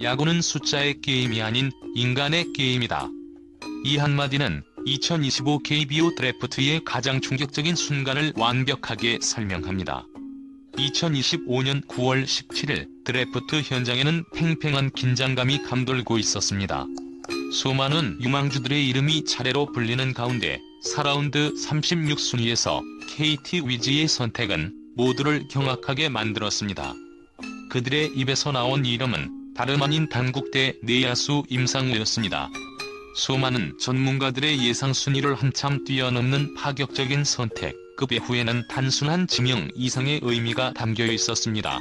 야구는 숫자의 게임이 아닌 인간의 게임이다. 이 한마디는 2025 KBO 드래프트의 가장 충격적인 순간을 완벽하게 설명합니다. 2025년 9월 17일 드래프트 현장에는 팽팽한 긴장감이 감돌고 있었습니다. 수많은 유망주들의 이름이 차례로 불리는 가운데 4라운드 36순위에서 KT 위즈의 선택은 모두를 경악하게 만들었습니다. 그들의 입에서 나온 이름은 다름 아닌 단국대 내야수 임상우였습니다. 수많은 전문가들의 예상 순위를 한참 뛰어넘는 파격적인 선택, 그 배후에는 단순한 지명 이상의 의미가 담겨 있었습니다.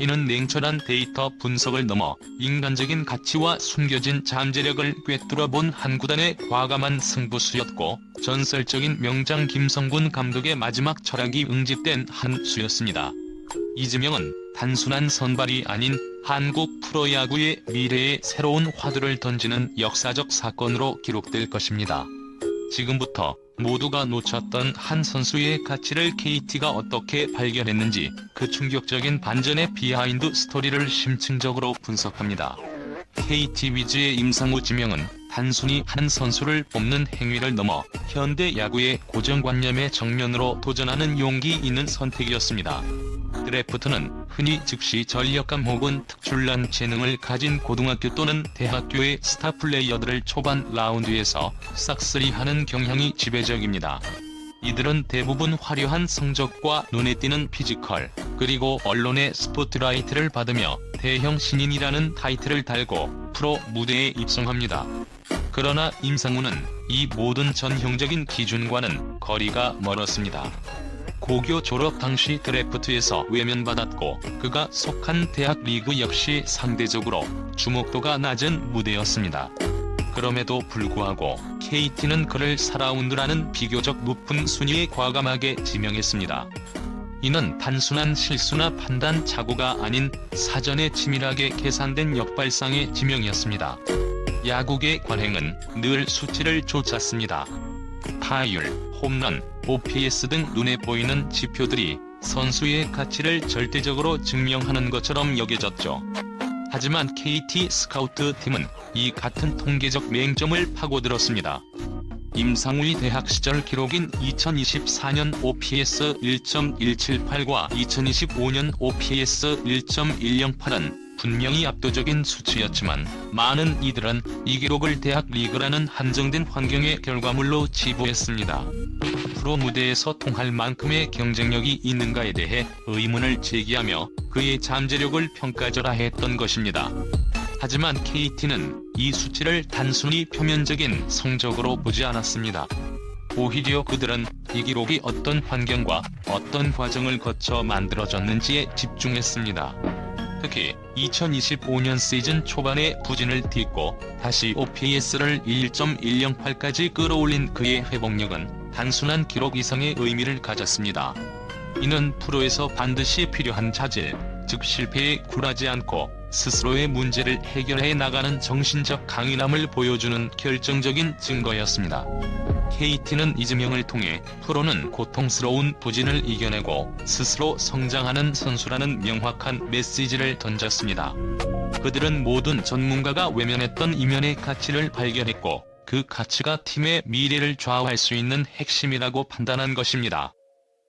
이는 냉철한 데이터 분석을 넘어 인간적인 가치와 숨겨진 잠재력을 꿰뚫어본 한 구단의 과감한 승부수였고, 전설적인 명장 김성군 감독의 마지막 철학이 응집된 한 수였습니다. 이 지명은 단순한 선발이 아닌 한국 프로야구의 미래에 새로운 화두를 던지는 역사적 사건으로 기록될 것입니다. 지금부터 모두가 놓쳤던 한 선수의 가치를 KT가 어떻게 발견했는지, 그 충격적인 반전의 비하인드 스토리를 심층적으로 분석합니다. KT 위즈의 임상우 지명은 단순히 한 선수를 뽑는 행위를 넘어 현대 야구의 고정관념에 정면으로 도전하는 용기 있는 선택이었습니다. 드래프트는 흔히 즉시 전력감 혹은 특출난 재능을 가진 고등학교 또는 대학교의 스타 플레이어들을 초반 라운드에서 싹쓸이하는 경향이 지배적입니다. 이들은 대부분 화려한 성적과 눈에 띄는 피지컬, 그리고 언론의 스포트라이트를 받으며 대형 신인이라는 타이틀을 달고 프로 무대에 입성합니다. 그러나 임상우는 이 모든 전형적인 기준과는 거리가 멀었습니다. 고교 졸업 당시 드래프트에서 외면받았고, 그가 속한 대학 리그 역시 상대적으로 주목도가 낮은 무대였습니다. 그럼에도 불구하고 KT는 그를 4라운드라는 비교적 높은 순위에 과감하게 지명했습니다. 이는 단순한 실수나 판단 착오가 아닌 사전에 치밀하게 계산된 역발상의 지명이었습니다. 야구계 관행은 늘 수치를 쫓았습니다. 타율, 홈런, OPS 등 눈에 보이는 지표들이 선수의 가치를 절대적으로 증명하는 것처럼 여겨졌죠. 하지만 KT 스카우트 팀은 이 같은 통계적 맹점을 파고들었습니다. 임상우의 대학 시절 기록인 2024년 OPS 1.178과 2025년 OPS 1.108은 분명히 압도적인 수치였지만, 많은 이들은 이 기록을 대학 리그라는 한정된 환경의 결과물로 치부했습니다. 프로 무대에서 통할 만큼의 경쟁력이 있는가에 대해 의문을 제기하며 그의 잠재력을 평가절하 했던 것입니다. 하지만 KT는 이 수치를 단순히 표면적인 성적으로 보지 않았습니다. 오히려 그들은 이 기록이 어떤 환경과 어떤 과정을 거쳐 만들어졌는지에 집중했습니다. 특히 2025년 시즌 초반에 부진을 딛고 다시 OPS를 1.108까지 끌어올린 그의 회복력은 단순한 기록 이상의 의미를 가졌습니다. 이는 프로에서 반드시 필요한 자질, 즉 실패에 굴하지 않고 스스로의 문제를 해결해 나가는 정신적 강인함을 보여주는 결정적인 증거였습니다. KT는 이 지명을 통해 프로는 고통스러운 부진을 이겨내고 스스로 성장하는 선수라는 명확한 메시지를 던졌습니다. 그들은 모든 전문가가 외면했던 이면의 가치를 발견했고, 그 가치가 팀의 미래를 좌우할 수 있는 핵심이라고 판단한 것입니다.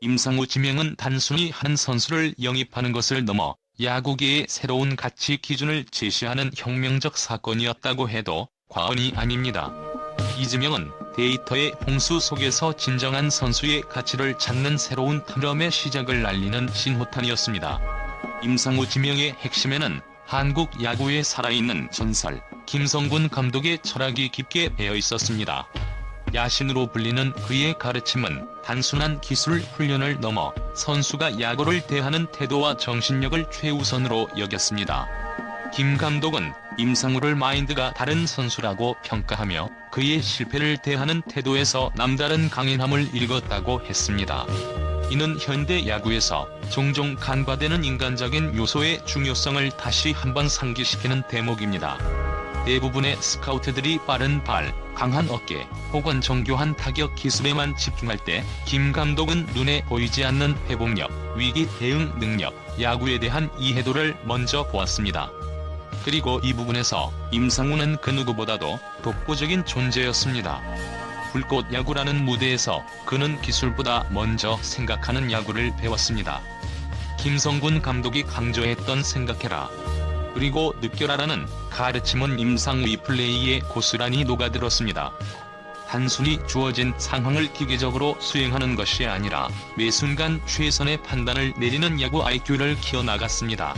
임상우 지명은 단순히 한 선수를 영입하는 것을 넘어 야구계의 새로운 가치 기준을 제시하는 혁명적 사건이었다고 해도 과언이 아닙니다. 이 지명은 데이터의 홍수 속에서 진정한 선수의 가치를 찾는 새로운 트럼의 시작을 알리는 신호탄이었습니다. 임상우 지명의 핵심에는 한국 야구의 살아있는 전설, 김성군 감독의 철학이 깊게 배어 있었습니다. 야신으로 불리는 그의 가르침은 단순한 기술 훈련을 넘어 선수가 야구를 대하는 태도와 정신력을 최우선으로 여겼습니다. 김 감독은 임상우를 마인드가 다른 선수라고 평가하며 그의 실패를 대하는 태도에서 남다른 강인함을 읽었다고 했습니다. 이는 현대 야구에서 종종 간과되는 인간적인 요소의 중요성을 다시 한번 상기시키는 대목입니다. 대부분의 스카우트들이 빠른 발, 강한 어깨, 혹은 정교한 타격 기술에만 집중할 때, 김 감독은 눈에 보이지 않는 회복력, 위기 대응 능력, 야구에 대한 이해도를 먼저 보았습니다. 그리고 이 부분에서 임상우는 그 누구보다도 독보적인 존재였습니다. 불꽃 야구라는 무대에서 그는 기술보다 먼저 생각하는 야구를 배웠습니다. 김성군 감독이 강조했던 생각해라, 그리고 느껴라라는 가르침은 임상우의 플레이에 고스란히 녹아들었습니다. 단순히 주어진 상황을 기계적으로 수행하는 것이 아니라 매 순간 최선의 판단을 내리는 야구 IQ를 키워나갔습니다.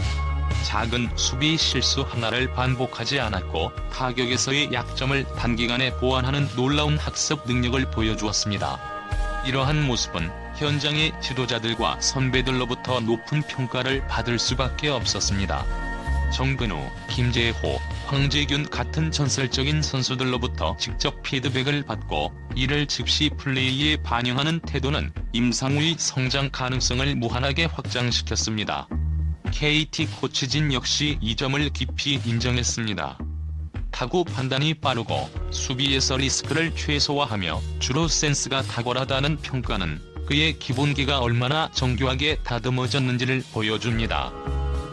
작은 수비 실수 하나를 반복하지 않았고 타격에서의 약점을 단기간에 보완하는 놀라운 학습 능력을 보여주었습니다. 이러한 모습은 현장의 지도자들과 선배들로부터 높은 평가를 받을 수밖에 없었습니다. 정근우, 김재호, 황재균 같은 전설적인 선수들로부터 직접 피드백을 받고 이를 즉시 플레이에 반영하는 태도는 임상우의 성장 가능성을 무한하게 확장시켰습니다. KT 코치진 역시 이 점을 깊이 인정했습니다. 타구 판단이 빠르고 수비에서 리스크를 최소화하며 주로 센스가 탁월하다는 평가는 그의 기본기가 얼마나 정교하게 다듬어졌는지를 보여줍니다.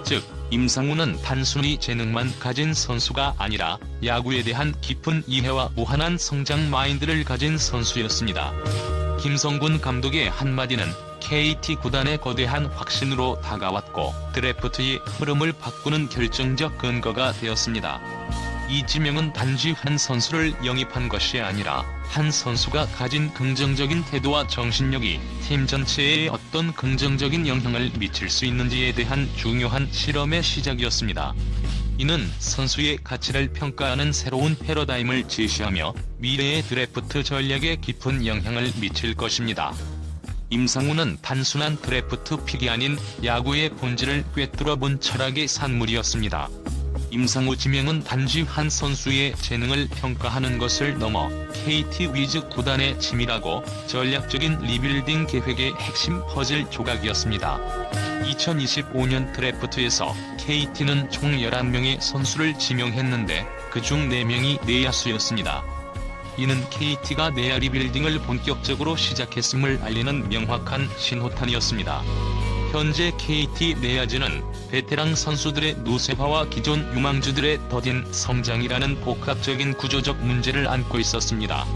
즉, 임상우는 단순히 재능만 가진 선수가 아니라 야구에 대한 깊은 이해와 무한한 성장 마인드를 가진 선수였습니다. 김성군 감독의 한마디는 KT 구단의 거대한 확신으로 다가왔고 드래프트의 흐름을 바꾸는 결정적 근거가 되었습니다. 이 지명은 단지 한 선수를 영입한 것이 아니라 한 선수가 가진 긍정적인 태도와 정신력이 팀 전체에 어떤 긍정적인 영향을 미칠 수 있는지에 대한 중요한 실험의 시작이었습니다. 이는 선수의 가치를 평가하는 새로운 패러다임을 제시하며 미래의 드래프트 전략에 깊은 영향을 미칠 것입니다. 임상우는 단순한 드래프트 픽이 아닌 야구의 본질을 꿰뚫어본 철학의 산물이었습니다. 임상우 지명은 단지 한 선수의 재능을 평가하는 것을 넘어 KT 위즈 구단의 치밀하고 전략적인 리빌딩 계획의 핵심 퍼즐 조각이었습니다. 2025년 드래프트에서 KT는 총 11명의 선수를 지명했는데 그중 4명이 내야수였습니다. 이는 KT가 내야 리빌딩을 본격적으로 시작했음을 알리는 명확한 신호탄이었습니다. 현재 KT 내야진은 베테랑 선수들의 노쇠화와 기존 유망주들의 더딘 성장이라는 복합적인 구조적 문제를 안고 있었습니다.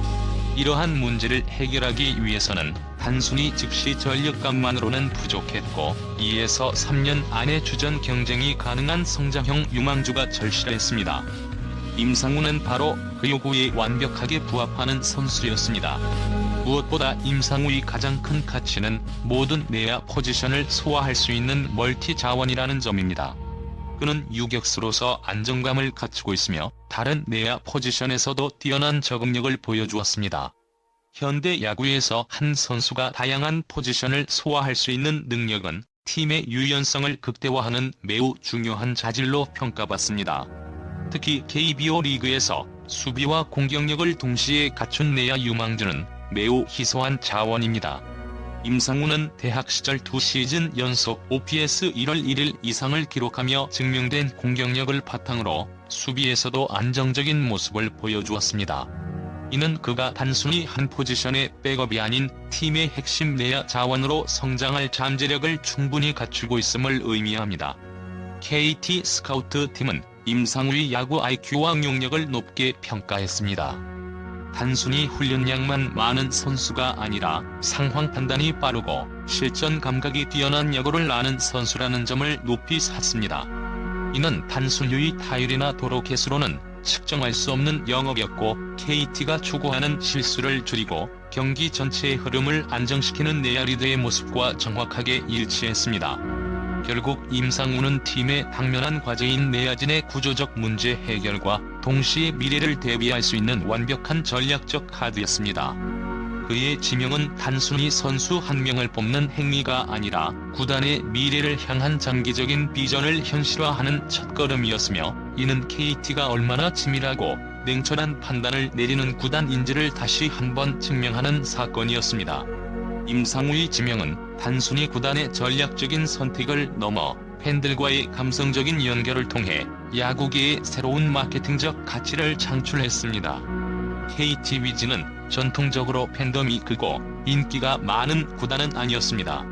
이러한 문제를 해결하기 위해서는 단순히 즉시 전력감만으로는 부족했고 2에서 3년 안에 주전 경쟁이 가능한 성장형 유망주가 절실했습니다. 임상우는 바로 그 요구에 완벽하게 부합하는 선수였습니다. 무엇보다 임상우의 가장 큰 가치는 모든 내야 포지션을 소화할 수 있는 멀티 자원이라는 점입니다. 그는 유격수로서 안정감을 갖추고 있으며 다른 내야 포지션에서도 뛰어난 적응력을 보여주었습니다. 현대 야구에서 한 선수가 다양한 포지션을 소화할 수 있는 능력은 팀의 유연성을 극대화하는 매우 중요한 자질로 평가받습니다. 특히 KBO 리그에서 수비와 공격력을 동시에 갖춘 내야 유망주는 매우 희소한 자원입니다. 임상우는 대학 시절 2시즌 연속 OPS 1월 1일 이상을 기록하며 증명된 공격력을 바탕으로 수비에서도 안정적인 모습을 보여주었습니다. 이는 그가 단순히 한 포지션의 백업이 아닌 팀의 핵심 내야 자원으로 성장할 잠재력을 충분히 갖추고 있음을 의미합니다. KT 스카우트 팀은 임상우의 야구 IQ와 응용력을 높게 평가했습니다. 단순히 훈련량만 많은 선수가 아니라 상황 판단이 빠르고 실전 감각이 뛰어난 야구를 아는 선수라는 점을 높이 샀습니다. 이는 단순히 타율이나 도로 개수로는 측정할 수 없는 영역이었고 KT가 추구하는 실수를 줄이고 경기 전체의 흐름을 안정시키는 내야 리더의 모습과 정확하게 일치했습니다. 결국 임상우는 팀의 당면한 과제인 내야진의 구조적 문제 해결과 동시에 미래를 대비할 수 있는 완벽한 전략적 카드였습니다. 그의 지명은 단순히 선수 한 명을 뽑는 행위가 아니라 구단의 미래를 향한 장기적인 비전을 현실화하는 첫걸음이었으며 이는 KT가 얼마나 치밀하고 냉철한 판단을 내리는 구단인지를 다시 한번 증명하는 사건이었습니다. 임상우의 지명은 단순히 구단의 전략적인 선택을 넘어 팬들과의 감성적인 연결을 통해 야구계의 새로운 마케팅적 가치를 창출했습니다. KT 위즈는 전통적으로 팬덤이 크고 인기가 많은 구단은 아니었습니다.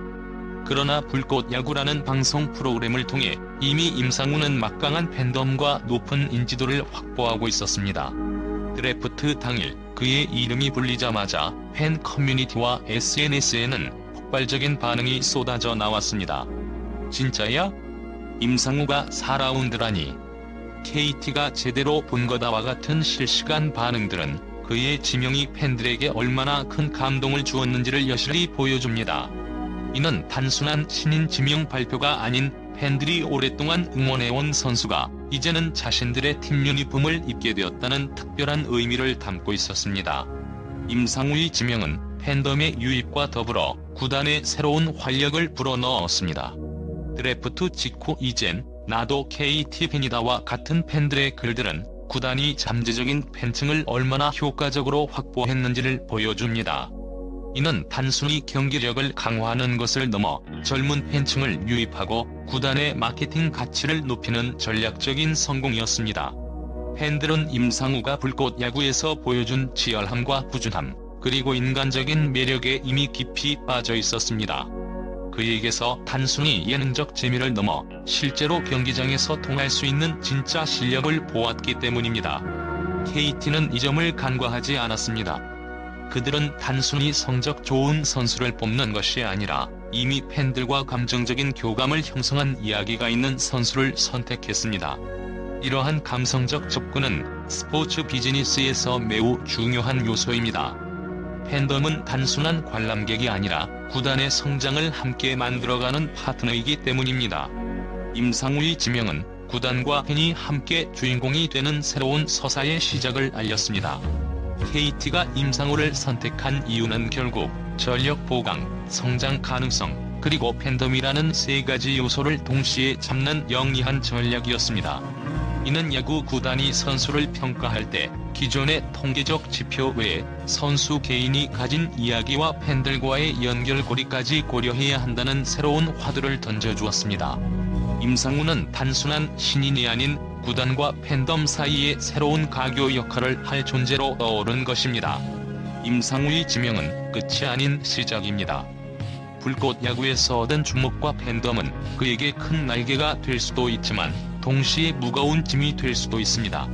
그러나 불꽃 야구라는 방송 프로그램을 통해 이미 임상우는 막강한 팬덤과 높은 인지도를 확보하고 있었습니다. 드래프트 당일 그의 이름이 불리자마자 팬 커뮤니티와 SNS에는 폭발적인 반응이 쏟아져 나왔습니다. 진짜야? 임상우가 4라운드라니. KT가 제대로 본 거다와 같은 실시간 반응들은 그의 지명이 팬들에게 얼마나 큰 감동을 주었는지를 여실히 보여줍니다. 이는 단순한 신인 지명 발표가 아닌 팬들이 오랫동안 응원해온 선수가 이제는 자신들의 팀 유니폼을 입게 되었다는 특별한 의미를 담고 있었습니다. 임상우의 지명은 팬덤의 유입과 더불어 구단에 새로운 활력을 불어넣었습니다. 드래프트 직후 이젠 나도 KT 팬이다와 같은 팬들의 글들은 구단이 잠재적인 팬층을 얼마나 효과적으로 확보했는지를 보여줍니다. 이는 단순히 경기력을 강화하는 것을 넘어 젊은 팬층을 유입하고 구단의 마케팅 가치를 높이는 전략적인 성공이었습니다. 팬들은 임상우가 불꽃 야구에서 보여준 치열함과 꾸준함, 그리고 인간적인 매력에 이미 깊이 빠져 있었습니다. 그에게서 단순히 예능적 재미를 넘어 실제로 경기장에서 통할 수 있는 진짜 실력을 보았기 때문입니다. KT는 이 점을 간과하지 않았습니다. 그들은 단순히 성적 좋은 선수를 뽑는 것이 아니라 이미 팬들과 감정적인 교감을 형성한 이야기가 있는 선수를 선택했습니다. 이러한 감성적 접근은 스포츠 비즈니스에서 매우 중요한 요소입니다. 팬덤은 단순한 관람객이 아니라 구단의 성장을 함께 만들어가는 파트너이기 때문입니다. 임상우의 지명은 구단과 팬이 함께 주인공이 되는 새로운 서사의 시작을 알렸습니다. KT가 임상우를 선택한 이유는 결국 전력 보강, 성장 가능성, 그리고 팬덤이라는 세 가지 요소를 동시에 잡는 영리한 전략이었습니다. 이는 야구 구단이 선수를 평가할 때 기존의 통계적 지표 외에 선수 개인이 가진 이야기와 팬들과의 연결고리까지 고려해야 한다는 새로운 화두를 던져주었습니다. 임상우는 단순한 신인이 아닌 구단과 팬덤 사이의 새로운 가교 역할을 할 존재로 떠오른 것입니다. 임상우의 지명은 끝이 아닌 시작입니다. 불꽃 야구에서 얻은 주목과 팬덤은 그에게 큰 날개가 될 수도 있지만 동시에 무거운 짐이 될 수도 있습니다.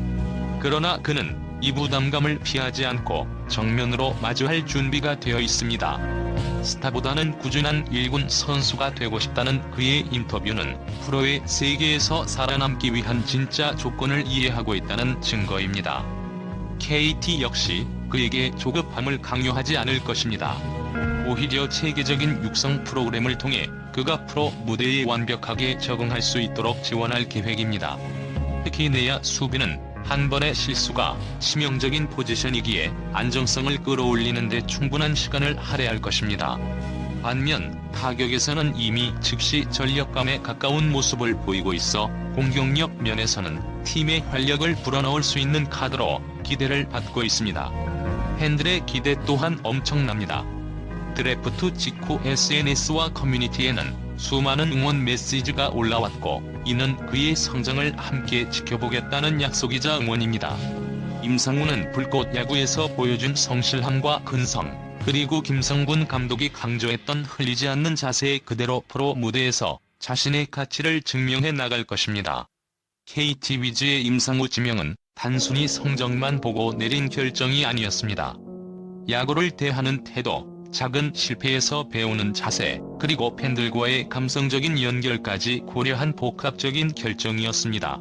그러나 그는 이 부담감을 피하지 않고 정면으로 마주할 준비가 되어 있습니다. 스타보다는 꾸준한 1군 선수가 되고 싶다는 그의 인터뷰는 프로의 세계에서 살아남기 위한 진짜 조건을 이해하고 있다는 증거입니다. KT 역시 그에게 조급함을 강요하지 않을 것입니다. 오히려 체계적인 육성 프로그램을 통해 그가 프로 무대에 완벽하게 적응할 수 있도록 지원할 계획입니다. 특히 내야 수비는 한 번의 실수가 치명적인 포지션이기에 안정성을 끌어올리는 데 충분한 시간을 할애할 것입니다. 반면 타격에서는 이미 즉시 전력감에 가까운 모습을 보이고 있어 공격력 면에서는 팀의 활력을 불어넣을 수 있는 카드로 기대를 받고 있습니다. 팬들의 기대 또한 엄청납니다. 드래프트 직후 SNS와 커뮤니티에는 수많은 응원 메시지가 올라왔고 이는 그의 성장을 함께 지켜보겠다는 약속이자 응원입니다. 임상우는 불꽃 야구에서 보여준 성실함과 근성, 그리고 김성군 감독이 강조했던 흘리지 않는 자세 그대로 프로 무대에서 자신의 가치를 증명해 나갈 것입니다. KT 위즈의 임상우 지명은 단순히 성적만 보고 내린 결정이 아니었습니다. 야구를 대하는 태도, 작은 실패에서 배우는 자세, 그리고 팬들과의 감성적인 연결까지 고려한 복합적인 결정이었습니다.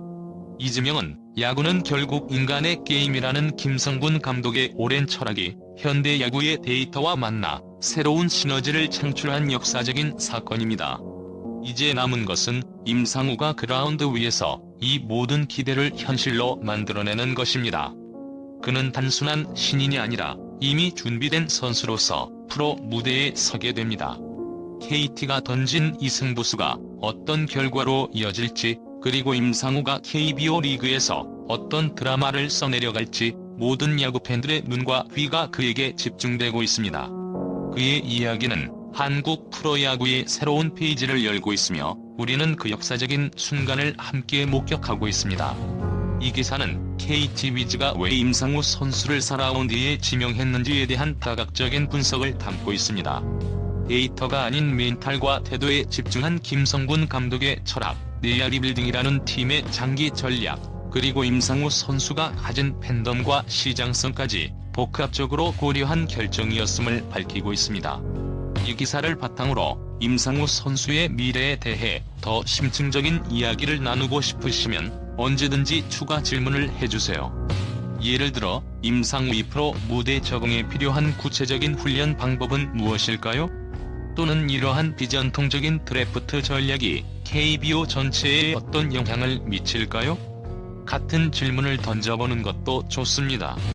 이 지명은 야구는 결국 인간의 게임이라는 김성군 감독의 오랜 철학이 현대 야구의 데이터와 만나 새로운 시너지를 창출한 역사적인 사건입니다. 이제 남은 것은 임상우가 그라운드 위에서 이 모든 기대를 현실로 만들어내는 것입니다. 그는 단순한 신인이 아니라 이미 준비된 선수로서 프로 무대에 서게 됩니다. KT가 던진 이 승부수가 어떤 결과로 이어질지, 그리고 임상우가 KBO 리그에서 어떤 드라마를 써내려갈지 모든 야구 팬들의 눈과 귀가 그에게 집중되고 있습니다. 그의 이야기는 한국 프로야구의 새로운 페이지를 열고 있으며 우리는 그 역사적인 순간을 함께 목격하고 있습니다. 이 기사는 KT 위즈가 왜 임상우 선수를 4라운드에 지명했는지에 대한 다각적인 분석을 담고 있습니다. 데이터가 아닌 멘탈과 태도에 집중한 김성군 감독의 철학, 내야 리빌딩이라는 팀의 장기 전략, 그리고 임상우 선수가 가진 팬덤과 시장성까지 복합적으로 고려한 결정이었음을 밝히고 있습니다. 이 기사를 바탕으로 임상우 선수의 미래에 대해 더 심층적인 이야기를 나누고 싶으시면 언제든지 추가 질문을 해주세요. 예를 들어 임상우 2프로 무대 적응에 필요한 구체적인 훈련 방법은 무엇일까요? 또는 이러한 비전통적인 드래프트 전략이 KBO 전체에 어떤 영향을 미칠까요? 같은 질문을 던져보는 것도 좋습니다.